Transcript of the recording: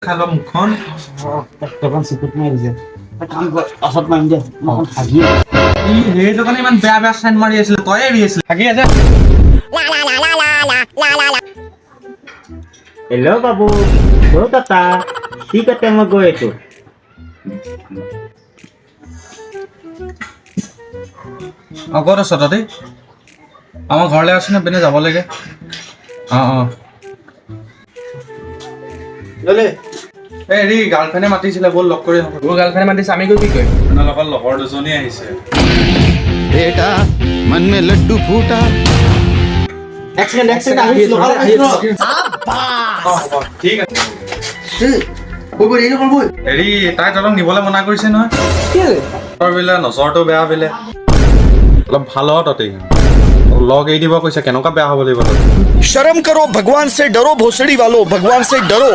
খালো মুখখন পেটখন চিকুট মাৰি দিছে কাম কৰ পাছত মাৰিম দে মই ভাগি সেইটো কাৰণে ইমান বেয়া বেয়া চাইন মাৰি আছিলে তই এৰি আছিলি থাকি আছে হেল্ল' বাবু ক'ত আছা ঠিক আছে মই গৈ আছো ক'ত আছ তহঁতি আমাৰ ঘৰলৈ আছ নে পিনে যাব লাগে অঁ হেৰি গাৰ্লফ্ৰেণ্ডে মাতিছিলে ব'ল লগ কৰি মোৰ গাৰ্লফ্ৰেণ্ডে মাতিছে আমি গৈ কি কৰিম আপোনাৰ লগত লগৰ দুজনী আহিছে बेटा मन में लड्डू फूटा ঠিক আছে হেৰি তাই তহঁতক নিবলৈ মনা কৰিছে নহয় বোলে নজৰটো বেয়া বোলে অলপ ভাল হ তহঁতি লগ এৰি দিব কৈছে কেনেকুৱা বেয়া হ'ব লাগিব তহঁতি शर्म करो भगवान से डरो भोसड़ी वालों भगवान से डरो